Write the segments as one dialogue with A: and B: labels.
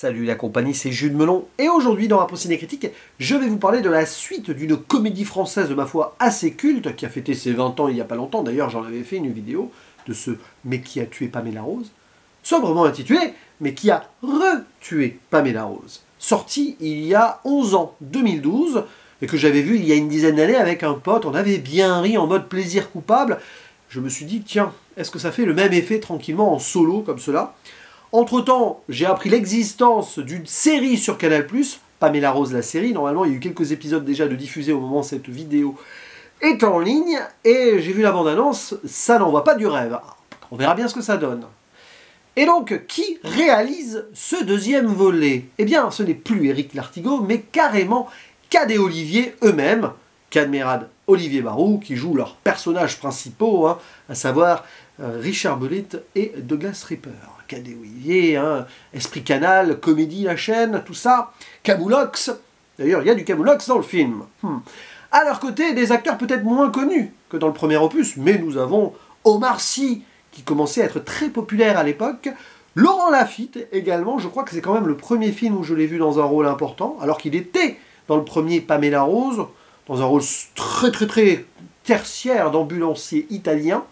A: Salut la compagnie, c'est Jules Melon, et aujourd'hui dans Rapport Ciné Critique, je vais vous parler de la suite d'une comédie française de ma foi assez culte, qui a fêté ses 20 ans il n'y a pas longtemps, d'ailleurs j'en avais fait une vidéo de ce « Mais qui a tué Pamela Rose ?», sobrement intitulé « Mais qui a retué Pamela Rose ?», sorti il y a 11 ans, 2012, et que j'avais vu il y a une dizaine d'années avec un pote, on avait bien ri en mode plaisir coupable. Je me suis dit, tiens, est-ce que ça fait le même effet tranquillement en solo comme cela ? Entre-temps, j'ai appris l'existence d'une série sur Canal+, Pamela Rose la série. Normalement, il y a eu quelques épisodes déjà de diffusés au moment où cette vidéo est en ligne. Et j'ai vu la bande-annonce, ça n'envoie pas du rêve. On verra bien ce que ça donne. Et donc, qui réalise ce deuxième volet? Eh bien, ce n'est plus Éric Lartigot, mais carrément Cad et Olivier eux-mêmes. Cad Merad, Olivier Barou, qui jouent leurs personnages principaux, à savoir Richard Bolite et Douglas Ripper. Cad et Olivier, Esprit Canal, Comédie, la chaîne, tout ça. Camoulox, d'ailleurs il y a du Camoulox dans le film. À leur côté, des acteurs peut-être moins connus que dans le premier opus, mais nous avons Omar Sy, qui commençait à être très populaire à l'époque. Laurent Lafitte également, je crois que c'est quand même le premier film où je l'ai vu dans un rôle important, alors qu'il était dans le premier Pamela Rose, dans un rôle très tertiaire d'ambulancier italien.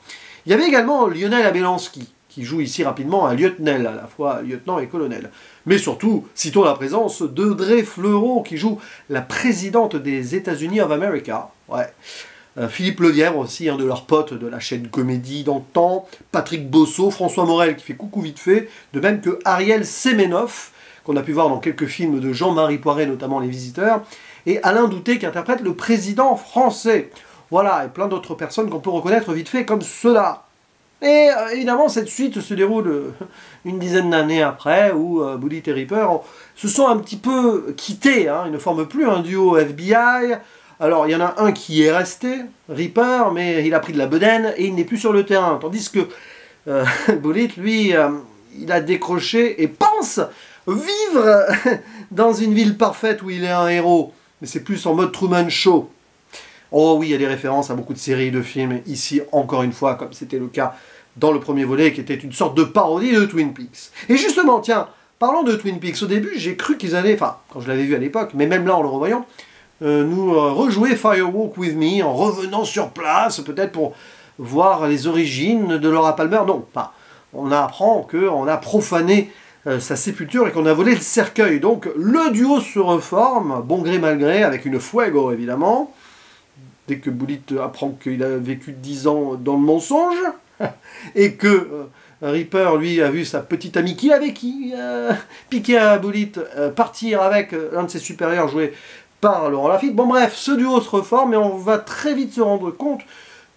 A: Il y avait également Lionel Abelanski, qui joue ici rapidement un lieutenant, à la fois lieutenant et colonel. Mais surtout, citons la présence d'Audrey Fleurot, qui joue la présidente des États-Unis of America. Ouais. Philippe Levière aussi, de leurs potes de la chaîne Comédie dans le temps. Patrick Bosso, François Morel, qui fait coucou vite fait. De même que Ariel Semenov, qu'on a pu voir dans quelques films de Jean-Marie Poiret, notamment Les Visiteurs. Et Alain Douté, qui interprète le président français. Voilà, et plein d'autres personnes qu'on peut reconnaître vite fait comme cela. Et évidemment, cette suite se déroule une dizaine d'années après, où Bolite et Ripper se sont un petit peu quittés. Ils ne forment plus un duo FBI. Alors, il y en a un qui est resté, Ripper, mais il a pris de la bedaine et il n'est plus sur le terrain. Tandis que Bolite, lui, il a décroché et pense vivre dans une ville parfaite où il est un héros. Mais c'est plus en mode Truman Show. Oh oui, il y a des références à beaucoup de séries, de films, ici encore une fois, comme c'était le cas dans le premier volet, qui était une sorte de parodie de Twin Peaks. Et justement, tiens, parlant de Twin Peaks, au début, j'ai cru qu'ils allaient, enfin, quand je l'avais vu à l'époque, mais même là en le revoyant, nous rejouer Firewalk With Me, en revenant sur place, peut-être pour voir les origines de Laura Palmer. Non, pas. On apprend qu'on a profané sa sépulture et qu'on a volé le cercueil. Donc, le duo se reforme, bon gré mal gré, avec une fuego, évidemment. Dès que Bolite apprend qu'il a vécu 10 ans dans le mensonge, et que Ripper, lui, a vu sa petite amie qu'il avait piqué à Bolite partir avec l'un de ses supérieurs joué par Laurent Lafitte. Bon bref, ce duo se reforme et on va très vite se rendre compte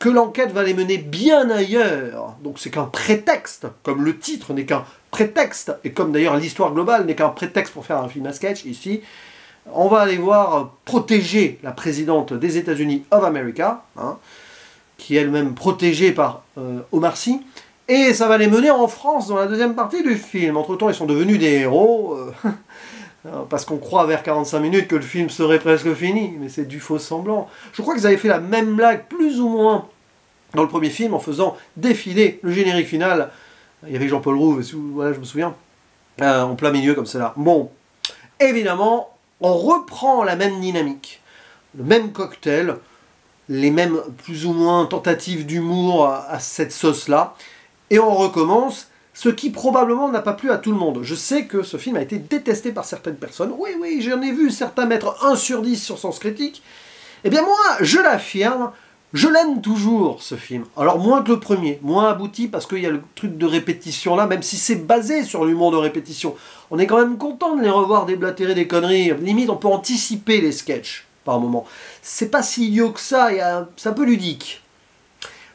A: que l'enquête va les mener bien ailleurs. Donc c'est qu'un prétexte, comme le titre n'est qu'un prétexte, et comme d'ailleurs l'histoire globale n'est qu'un prétexte pour faire un film à sketch ici. On va aller voir protéger la présidente des États-Unis of America, qui est elle-même protégée par Omar Sy, et ça va les mener en France dans la deuxième partie du film. Entre-temps, ils sont devenus des héros, parce qu'on croit vers 45 minutes que le film serait presque fini, mais c'est du faux semblant. Je crois qu'ils avaient fait la même blague, plus ou moins, dans le premier film, en faisant défiler le générique final. Il y avait Jean-Paul Rouve, voilà, je me souviens, en plein milieu comme cela. Bon, évidemment, on reprend la même dynamique, le même cocktail, les mêmes plus ou moins tentatives d'humour à cette sauce-là, et on recommence, ce qui probablement n'a pas plu à tout le monde. Je sais que ce film a été détesté par certaines personnes, oui, j'en ai vu certains mettre 1 sur 10 sur Sens Critique. Eh bien moi, je l'affirme, je l'aime toujours ce film. Alors moins que le premier, moins abouti parce qu'il y a le truc de répétition là, même si c'est basé sur l'humour de répétition. On est quand même content de les revoir déblatérer des conneries. Limite, on peut anticiper les sketchs par moment. C'est pas si idiot que ça, c'est un peu ludique.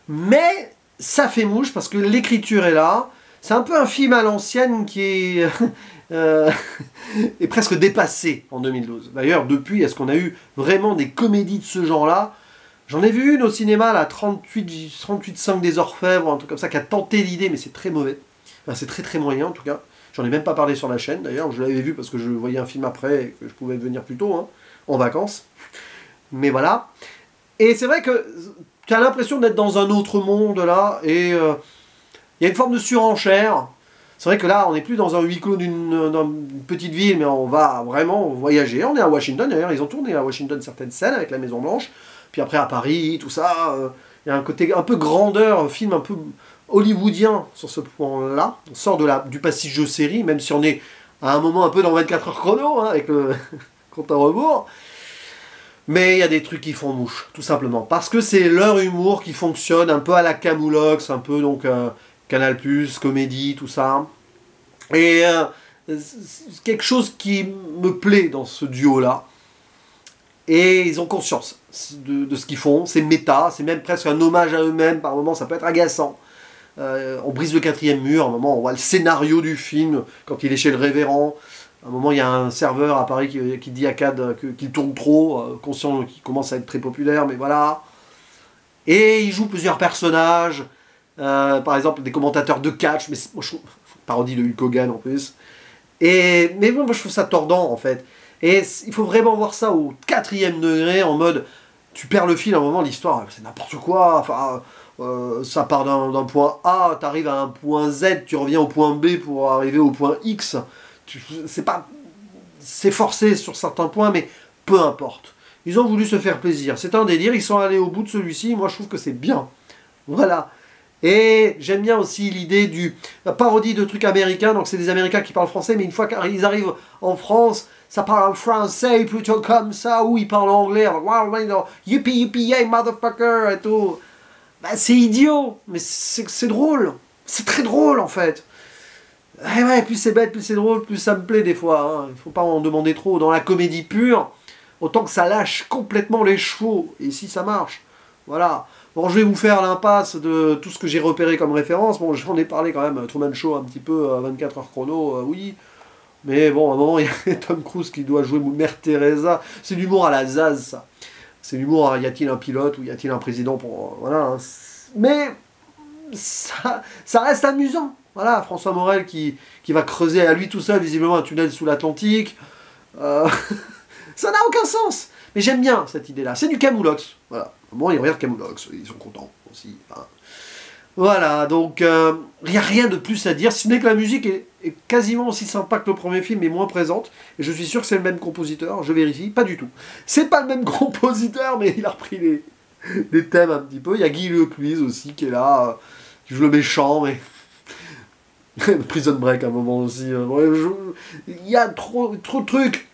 A: Mais ça fait mouche parce que l'écriture est là. C'est un peu un film à l'ancienne qui est, est presque dépassé en 2012. D'ailleurs, depuis, est-ce qu'on a eu vraiment des comédies de ce genre-là? J'en ai vu une au cinéma, la 38,5 des Orfèvres, un truc comme ça, qui a tenté l'idée, mais c'est très mauvais. Enfin, c'est très moyen en tout cas. J'en ai même pas parlé sur la chaîne d'ailleurs, je l'avais vu parce que je voyais un film après et que je pouvais venir plus tôt, en vacances. Mais voilà. Et c'est vrai que tu as l'impression d'être dans un autre monde là, et il y a une forme de surenchère. C'est vrai que là, on n'est plus dans un huis clos d'une petite ville, mais on va vraiment voyager. On est à Washington, d'ailleurs, ils ont tourné à Washington certaines scènes avec la Maison Blanche. Puis après à Paris, tout ça. Il y a un côté un peu grandeur, un film un peu hollywoodien sur ce point-là. On sort du passage de série, même si on est à un moment un peu dans 24 heures chrono, hein, avec le compte à rebours. Mais il y a des trucs qui font mouche, tout simplement. Parce que c'est leur humour qui fonctionne un peu à la Camoulox, un peu donc Canal+, comédie, tout ça. Et c'est quelque chose qui me plaît dans ce duo-là. Et ils ont conscience de ce qu'ils font. C'est méta, c'est même presque un hommage à eux-mêmes. Par moments, ça peut être agaçant. On brise le quatrième mur. À un moment, on voit le scénario du film quand il est chez le révérend. À un moment, il y a un serveur à Paris qui dit à Cad qu'il tourne trop, conscient qu'il commence à être très populaire, mais voilà. Et il joue plusieurs personnages. Par exemple, des commentateurs de catch, mais moi, je trouve, parodie de Hulk Hogan en plus. Mais bon, moi, je trouve ça tordant, en fait. Et il faut vraiment voir ça au 4e degré, en mode, tu perds le fil à un moment, l'histoire, c'est n'importe quoi, enfin, ça part d'un point A, tu arrives à un point Z, tu reviens au point B pour arriver au point X, c'est forcé sur certains points, mais peu importe. Ils ont voulu se faire plaisir, c'est un délire, ils sont allés au bout de celui-ci, moi je trouve que c'est bien. Voilà. Et j'aime bien aussi l'idée la parodie de trucs américains, donc c'est des Américains qui parlent français, mais une fois qu'ils arrivent en France, ça parle en français plutôt comme ça, ou ils parlent anglais, yippee yippee yay motherfucker et tout. Bah, c'est idiot, mais c'est drôle. C'est très drôle en fait. Et ouais, plus c'est bête, plus c'est drôle, plus ça me plaît des fois. Hein. Il faut pas en demander trop. Dans la comédie pure, autant que ça lâche complètement les chevaux. Et ici ça marche. Voilà. Bon, je vais vous faire l'impasse de tout ce que j'ai repéré comme référence. Bon, j'en ai parlé quand même, Truman Show un petit peu, 24 heures chrono, oui. Mais bon, à un moment, il y a Tom Cruise qui doit jouer Mère Teresa. C'est l'humour à la Zaz, ça. C'est l'humour à y a-t-il un pilote ou y a-t-il un président pour... Voilà. Hein. Mais ça reste amusant. Voilà, François Morel qui va creuser à lui tout seul, visiblement, un tunnel sous l'Atlantique. Ça n'a aucun sens. Mais j'aime bien cette idée-là. C'est du Camoulox. Voilà. Bon, ils regardent Camoulox, ils sont contents aussi. Enfin, voilà, donc il n'y a rien de plus à dire, si ce n'est que la musique est quasiment aussi sympa que le premier film, mais moins présente. Et je suis sûr que c'est le même compositeur, je vérifie, pas du tout. C'est pas le même compositeur, mais il a repris les thèmes un petit peu. Il y a Guy Lecluise aussi qui est là, qui joue le méchant, mais... Prison Break à un moment aussi. Il y a trop de trucs.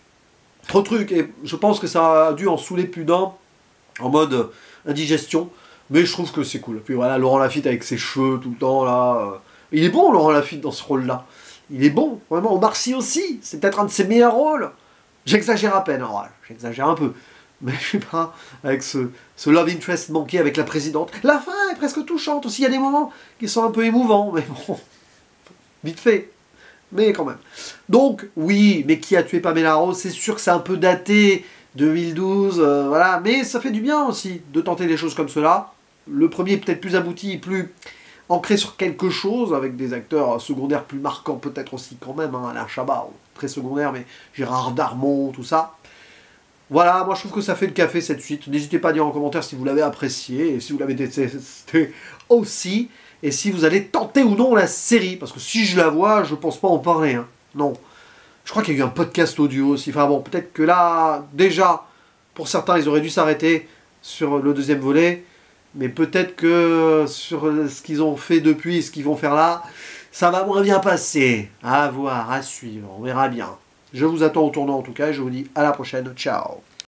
A: Trop de trucs, et je pense que ça a dû en saouler plus d'un, en mode indigestion, mais je trouve que c'est cool. Puis voilà, Laurent Lafitte avec ses cheveux tout le temps, là. Il est bon, Laurent Lafitte, dans ce rôle-là. Il est bon, vraiment. Omar Sy aussi, c'est peut-être un de ses meilleurs rôles. J'exagère à peine, alors, j'exagère un peu. Mais je sais pas, avec ce love interest manqué avec la présidente. La fin est presque touchante aussi, il y a des moments qui sont un peu émouvants, mais bon, vite fait. Mais quand même. Donc, oui, mais qui a tué Pamela Rose, c'est sûr que c'est un peu daté, 2012, voilà. Mais ça fait du bien aussi de tenter des choses comme cela. Le premier est peut-être plus abouti, plus ancré sur quelque chose, avec des acteurs secondaires plus marquants peut-être aussi quand même. Hein, Alain Chabat, très secondaire, mais Gérard Darmon, tout ça. Voilà, moi je trouve que ça fait le café cette suite. N'hésitez pas à dire en commentaire si vous l'avez apprécié, et si vous l'avez détesté aussi. Et si vous allez tenter ou non la série, parce que si je la vois, je pense pas en parler, hein. Non. Je crois qu'il y a eu un podcast audio aussi, enfin bon, peut-être que là, déjà, pour certains, ils auraient dû s'arrêter sur le deuxième volet, mais peut-être que sur ce qu'ils ont fait depuis et ce qu'ils vont faire là, ça va moins bien passer. À voir, à suivre, on verra bien. Je vous attends au tournant en tout cas, et je vous dis à la prochaine, ciao.